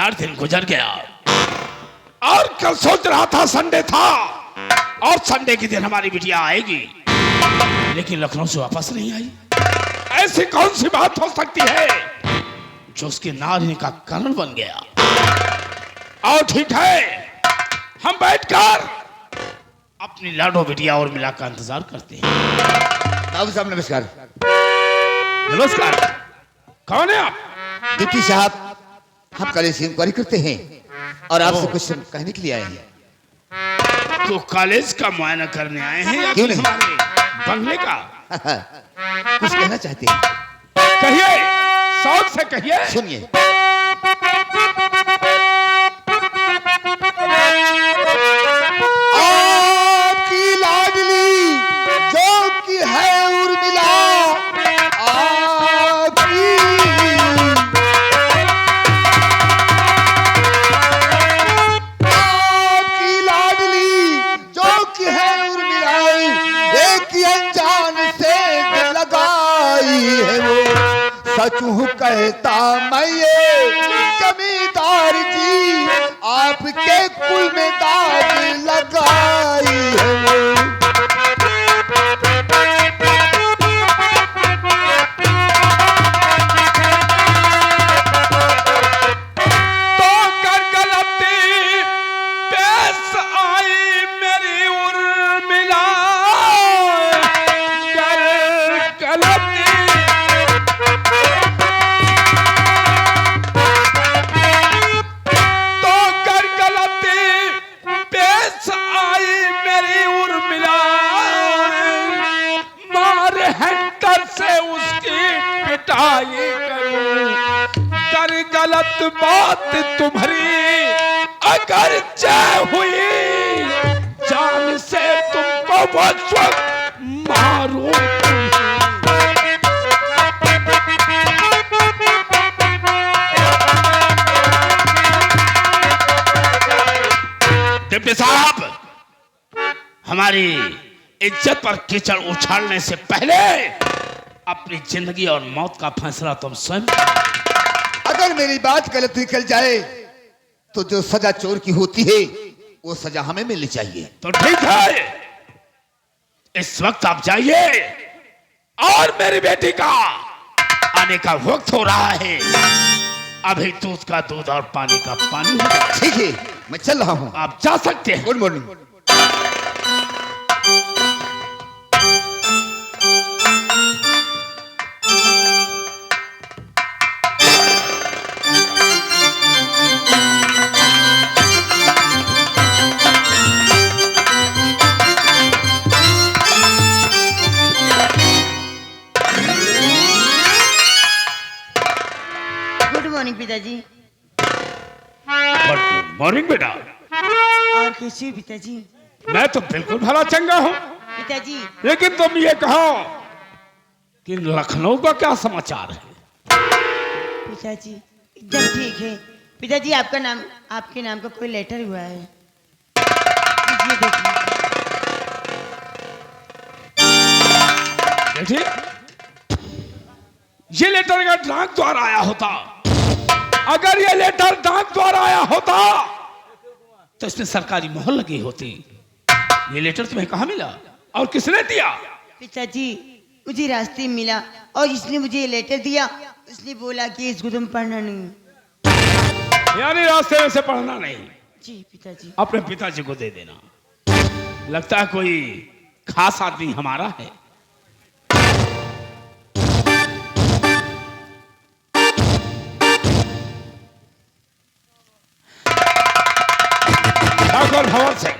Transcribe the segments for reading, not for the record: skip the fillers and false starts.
4 दिन गुजर गया और कल सोच रहा था संडे था और संडे के दिन हमारी बिटिया आएगी, लेकिन लखनऊ से वापस नहीं आई। ऐसी कौन सी बात हो सकती है जो उसके नारने का कारण बन गया? और ठीक है, हम बैठकर अपनी लाडो बिटिया और मिला का इंतजार करते हैं। बाबू साहब नमस्कार। नमस्कार, कौन है आप? डिप्टी साहब, हम कॉलेज से इंक्वायरी करते हैं और आपसे कुछ कहने के लिए आए हैं। तो कॉलेज का मुआयना करने आए हैं या क्यों नहीं? हमारे बंगले का? कुछ कहना चाहते हैं? कहिए, शौक से कहिए। सुनिए। आपकी लाडली जो कि है उर्मिला, आपकी लाडली जो कि है उर्मिला, एक अनजान से लगाई है वो, सच हूँ कहता मैं ये जमींदार जी, आपके कुल में दाग लगाई है वो। तो कर गलती पेश आई मेरी उर्मिला, कर गलती तो कर गलती पेश आई मेरी उर्मिला, मार हैंकर से उसकी पिटाई करूं, कर गलत बात तुम्हारी अगर जय हुई, जान से तुमको वो वक्त मारूं। डिप्टी साहब, हमारी इज्जत पर कीचड़ उछालने से पहले अपनी जिंदगी और मौत का फैसला तुम स्वयं। अगर मेरी बात गलत निकल जाए तो जो सजा चोर की होती है वो सजा हमें मिलनी चाहिए। तो ठीक है, इस वक्त आप जाइए और मेरी बेटी का आने का वक्त हो रहा है। अभी दूध का दूध और पानी का पानी हो गया। ठीक है, मैं चल रहा हूँ। आप जा सकते हैं। Good morning. गुड मॉर्निंग पिताजी। गुड मॉर्निंग बेटा। और कैसे हो पिताजी? मैं तो बिल्कुल भला चंगा हूँ, पिताजी लेकिन तुम ये कहो कि लखनऊ का क्या समाचार है? पिताजी एकदम ठीक है। पिताजी आपके नाम का कोई लेटर हुआ है, ये देखिए। बेटी, ये लेटर अगर डाक द्वारा आया होता, अगर ये लेटर डाक द्वारा आया होता तो इसमें सरकारी मोहर लगी होती। ये लेटर तुम्हें कहाँ मिला और किसने दिया? पिताजी मुझे रास्ते में मिला और इसने मुझे ये लेटर दिया। उसने बोला कि इसको तुम पढ़ना नहीं। यानी रास्ते में से पढ़ना नहीं? जी पिताजी। अपने पिताजी को दे देना। लगता है कोई खास आदमी हमारा है। ठाकुर भवन से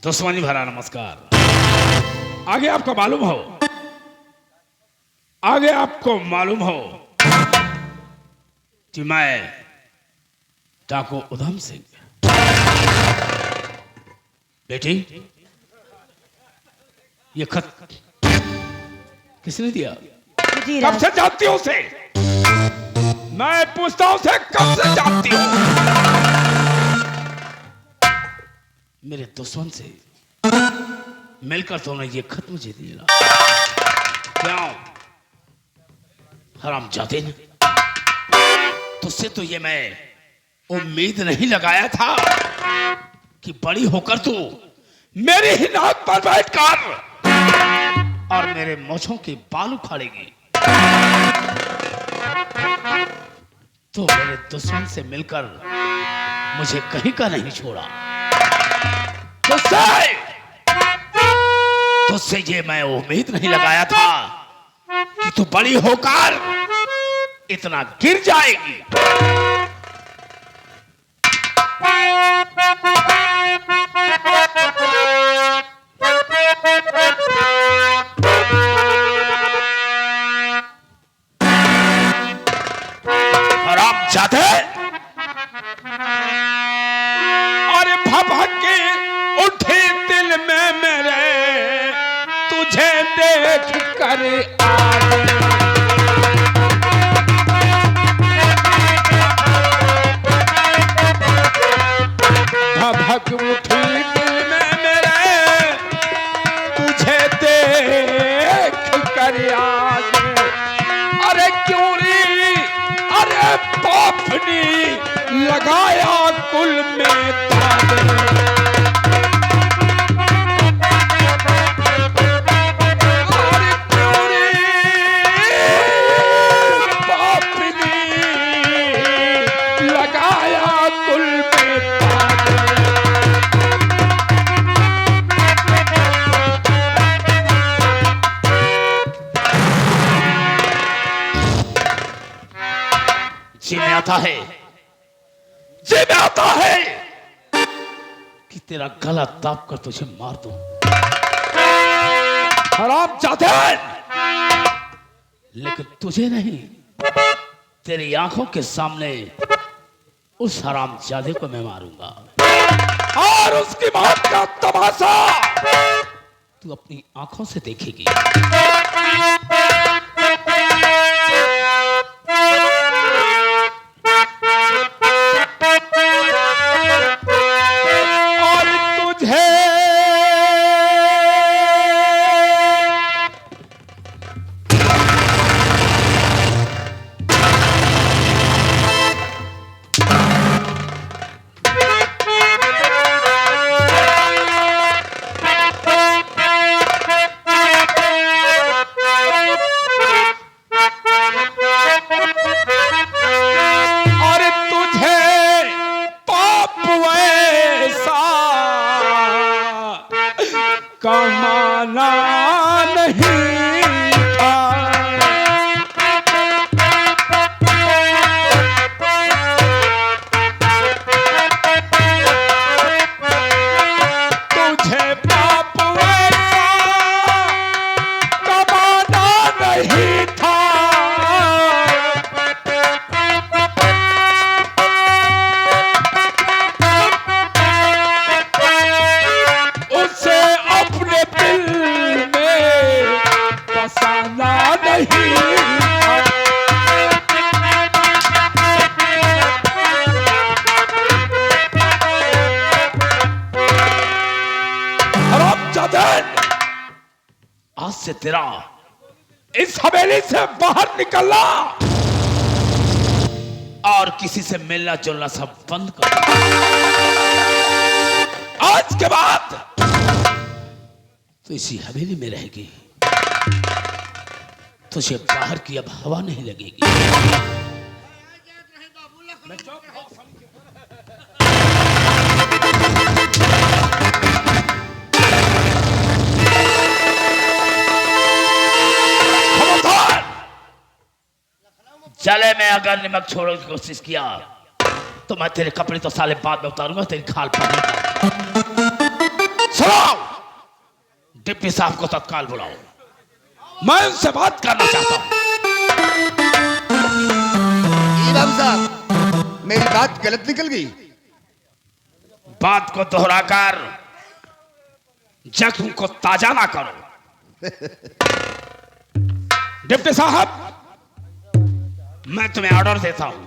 दुश्मनी भरा नमस्कार। आगे आपको मालूम हो कि मैं डाकू उधम सिंह। बेटी, ये खत किसने दिया? मुझे कब से जानती हो उसे? मैं पूछता हूं उसे, कब से जानती हो? मेरे दुश्मन से मिलकर तुमने ये खत मुझे दिया। क्यों? हराम जाते न, तुझसे तो ये मैं उम्मीद नहीं लगाया था कि बड़ी होकर तू मेरे ही नाक पर बैठकर और मेरे मूंछों के बाल उखाड़ेगी। तो मेरे दुश्मन से मिलकर मुझे कहीं का नहीं छोड़ा। तुझसे ये मैं उम्मीद नहीं लगाया था कि तू बड़ी होकर इतना गिर जाएगी। हरामजादे, अरे भभक के उठे दिल में मेरे तुझे देख कर भभक उठी दिल में मेरे तुझे देख कर आगे। अरे क्यों री, अरे पापनी लगाया कुल में ताले। जी में आता है, जी में आता है कि तेरा गला दाब कर तुझे मार दूं। हरामजादे, लेकिन तुझे नहीं, तेरी आंखों के सामने उस हरामजादे को मैं मारूंगा और उसकी मौत का तमाशा तू अपनी आंखों से देखेगी। कमाना नहीं था, तुझे पाप वैसा कमाना नहीं था। उसे अपने दिल में बसाना नहीं था। हरामजादे, आज से तेरा इस हवेली से बाहर निकलना और किसी से मिलना जुलना सब बंद कर। आज के बाद तो इसी हवेली में रहेगी, तुझे बाहर की अब हवा नहीं लगेगी। चले में अगर नमक छोड़ने की कोशिश किया तो मैं तेरे कपड़े तो साले बाद में उतारूंगा, तेरी खाल पर। सुनो, डिप्टी साहब को तत्काल बुलाओ, मैं उनसे बात करना चाहता हूं। इमाम साहब, मेरी बात गलत निकल गई। बात को दोहराकर जख्म को ताजा ना करो। डिप्टी साहब, मैं तुम्हें ऑर्डर देता हूं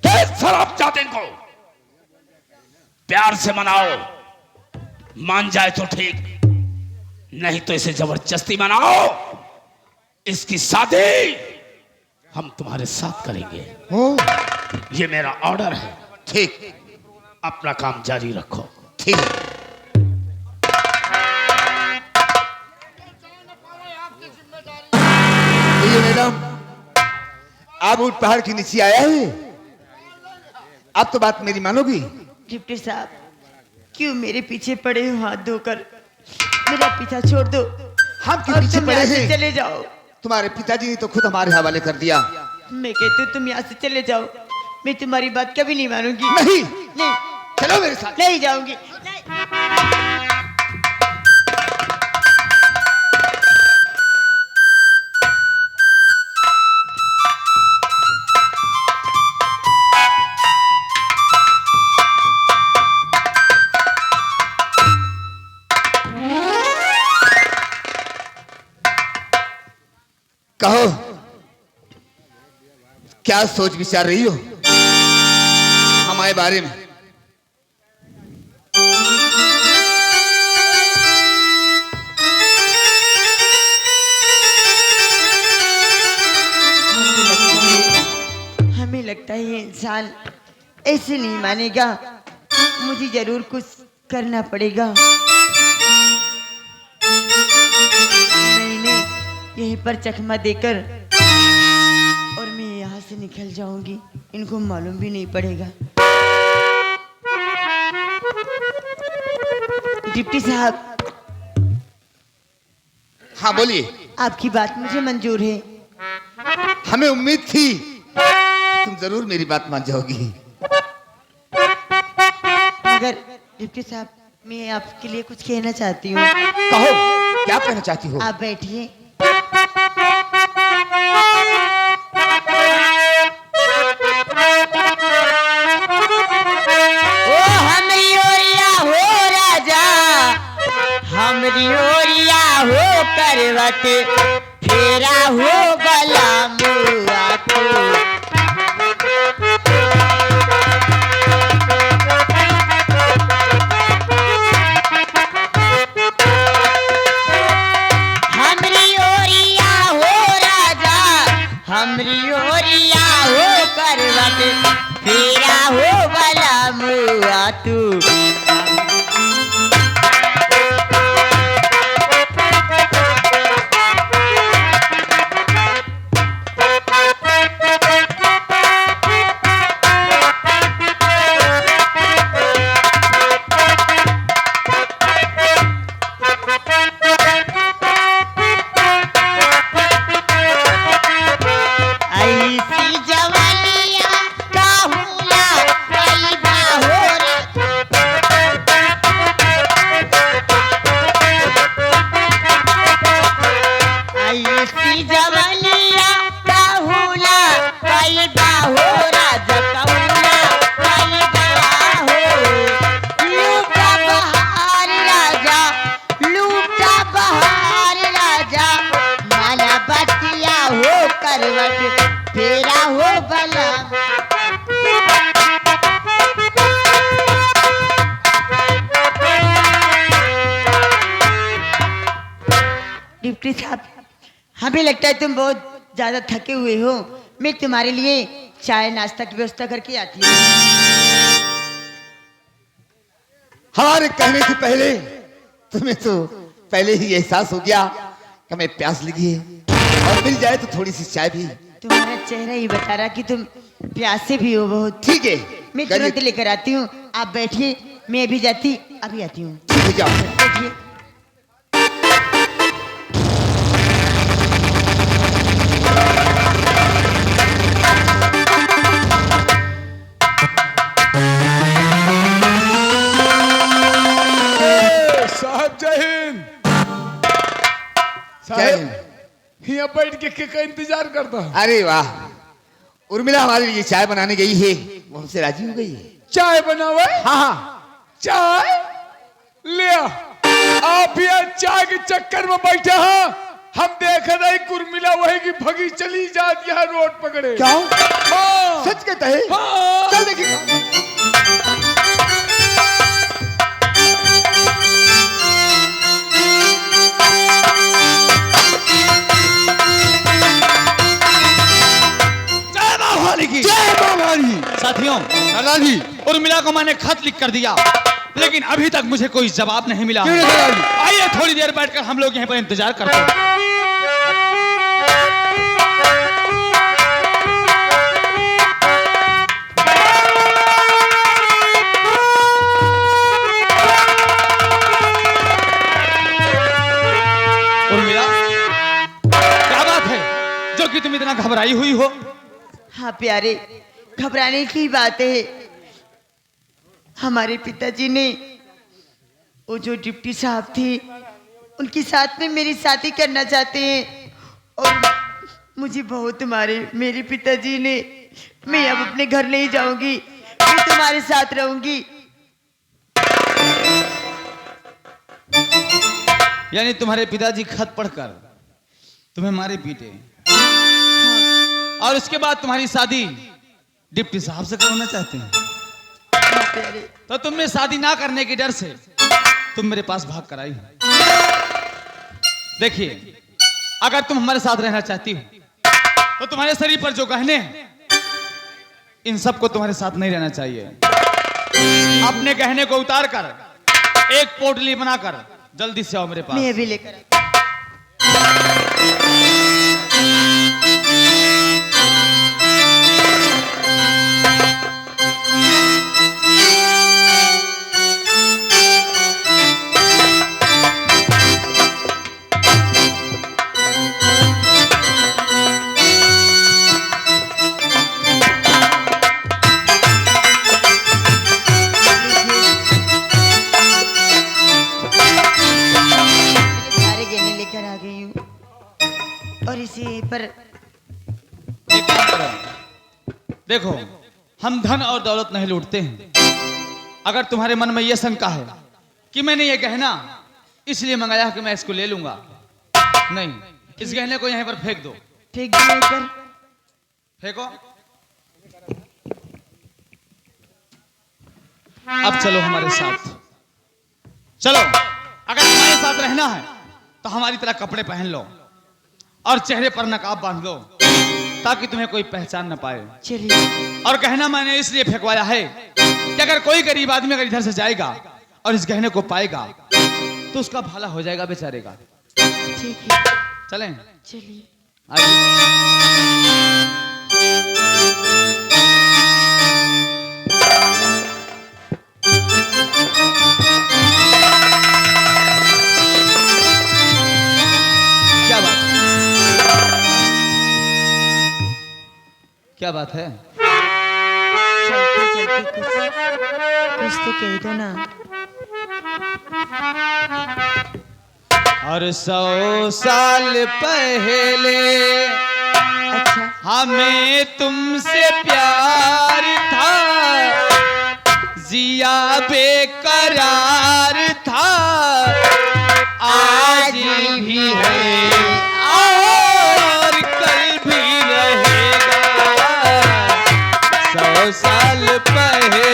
कि शराबजादे को प्यार से मनाओ, मान जाए तो ठीक, नहीं तो इसे जबरदस्ती मनाओ। इसकी शादी हम तुम्हारे साथ करेंगे। ये मेरा ऑर्डर है। ठीक, अपना काम जारी रखो। ठीक है। ये मैडम, आप ऊंट पहाड़ के नीचे आया है, अब तो बात मेरी मानोगी? डिप्टी साहब, क्यों मेरे पीछे पड़े हो हाथ धोकर? मेरा पीछा छोड़ दो हम क्यों और पीछे तुम पड़े यहाँ से हैं? चले जाओ। तुम्हारे पिताजी ने तो खुद हमारे हवाले कर दिया। मैं कहती हूँ तुम यहाँ से चले जाओ, मैं तुम्हारी बात कभी नहीं मानूंगी। नहीं, नहीं, चलो मेरे साथ। नहीं जाऊंगी। नहीं। कहो, क्या सोच विचार रही हो हमारे बारे में? हमें लगता है ये इंसान ऐसे नहीं मानेगा, मुझे जरूर कुछ करना पड़ेगा। मैंने यहीं पर चकमा देकर और मैं यहाँ से निकल जाऊंगी, इनको मालूम भी नहीं पड़ेगा। डिप्टी साहब, हाँ बोलिए। आपकी बात मुझे मंजूर है। हमें उम्मीद थी तुम जरूर मेरी बात मान जाओगी। मगर डिप्टी साहब, मैं आपके लिए कुछ कहना चाहती हूँ। कहो, क्या कहना चाहती हो? आप बैठिए। ओ हमरी ओरिया हो राजा, हमरी ओरिया हो करवट, फेरा हो गला मुआ को। हमरी ओरिया हो राजा, हमरी ओरिया हो करवट, फेरा हो गला मुआ तू। ऐसी जवानिया का हुला कई बाहोर। ऐसी जवानिया का हुला कई बाहोर, जकौला कई बाहो। लूटा बहार राजा, लूटा बहार राजा, माला बतिया हो करवट, फेरा हो भला। डिप्टी साहब, हमें लगता है तुम बहुत ज्यादा थके हुए हो, मैं तुम्हारे लिए चाय नाश्ता की व्यवस्था करके आती हूँ। हमारे कहने से पहले तुम्हें तो पहले ही एहसास हो गया कि हमें प्यास लगी है, और मिल जाए तो थोड़ी सी चाय भी। तुम्हारा चेहरा ही बता रहा कि तुम प्यासे भी हो बहुत। ठीक है, मैं करिए। तुरंत लेकर आती हूँ, आप बैठिए, मैं अभी जाती, अभी आती हूँ। ठीक है, जाओ। बैठिए। साहब जय हिंद। जय हिंद। यहाँ बैठ के का इंतजार करता हूँ। अरे वाह, उर्मिला हमारे लिए चाय बनाने गई है, वो हमसे राजी हो गई है। चाय बनावे? हाँ हाँ, चाय ले आ। आप यहाँ चाय के चक्कर में बैठे हैं, हम देख रहे हैं उर्मिला वही की भगी चली जाती है रोड पकड़े। क्या? हाँ। सच कहता है? हाँ। चल देखिए। जय माँ वाली की। जय माँ वाली। दादाजी? उर्मिला को मैंने खत लिख कर दिया, लेकिन अभी तक मुझे कोई जवाब नहीं मिला। क्यों नहीं दादाजी? आइए थोड़ी देर बैठकर हम लोग यहाँ पर इंतजार करते हैं। उर्मिला, क्या बात है जो कि तुम इतना घबराई हुई हो? हाँ प्यारे, घबराने की बात है। हमारे पिताजी ने वो जो डिप्टी साहब थे उनके साथ में मेरी शादी करना चाहते हैं और मुझे बहुत मारे मेरे पिताजी ने। मैं अब अपने घर नहीं जाऊंगी, मैं तुम्हारे साथ रहूंगी। यानी तुम्हारे पिताजी खत पढ़कर तुम्हें मारे पीटे और उसके बाद तुम्हारी शादी डिप्टी साहब से करवाना चाहते हैं। हाँ प्यारे, तो तुमने शादी ना करने के डर से तुम मेरे पास भाग कर आई हो। देखिए, अगर तुम हमारे साथ रहना चाहती हो तो तुम्हारे शरीर पर जो गहने हैं इन सबको तुम्हारे साथ नहीं रहना चाहिए। अपने गहने को उतार कर एक पोटली बनाकर जल्दी से आओ मेरे पास। मैं अभी लेकर आती हूँ। सारे गहने लेकर आ गई हूँ और इसी पर एक काम करो, देखो हम धन और दौलत नहीं लूटते हैं। अगर तुम्हारे मन में यह शंका है कि मैंने ये गहना इसलिए मंगाया कि मैं इसको ले लूंगा, नहीं, इस गहने को यहीं पर फेंक दो। फेंक दिया ऊपर। फेंको। अब चलो हमारे साथ, चलो। अगर हमारे साथ रहना है तो हमारी तरह कपड़े पहन लो और चेहरे पर नकाब बांध लो ताकि तुम्हें कोई पहचान न पाए। चलिए। और गहना मैंने इसलिए फेंकवाया है कि अगर कोई गरीब आदमी अगर इधर से जाएगा और इस गहने को पाएगा तो उसका भला हो जाएगा बेचारे का। ठीक है, चलें? चलिए। आइए। क्या बात है? चलते चलते कुछ तो कह दो ना। और 100 साल पहले अच्छा, हमें तुमसे प्यार था, जिया बेकरार था, आज भी है और कल भी रहेगा। 100 साल पहले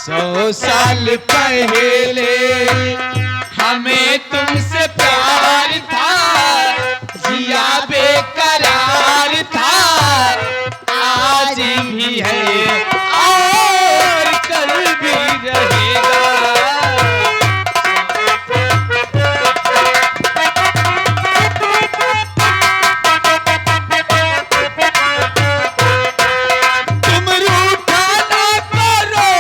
100 साल पहले हमें तुमसे प्यार था, जिया बेकरार था, आज भी है और कल भी रहेगा। तुम रूठा ना करो,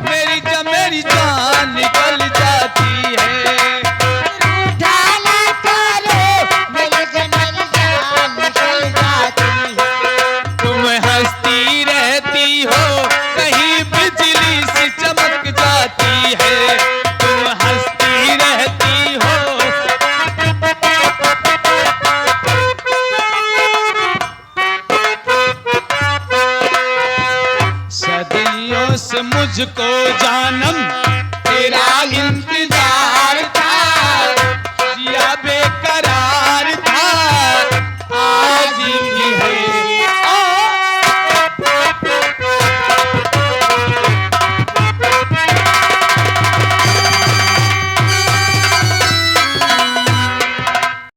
मेरी जान निकल जाती है। रूठा ना करो, मेरी जान निकल जाती है। तुम हंसती रहती हो, कहीं बिजली सी चमक जाती है। तुम हंसती रहती हो। सदियों से मुझको जानम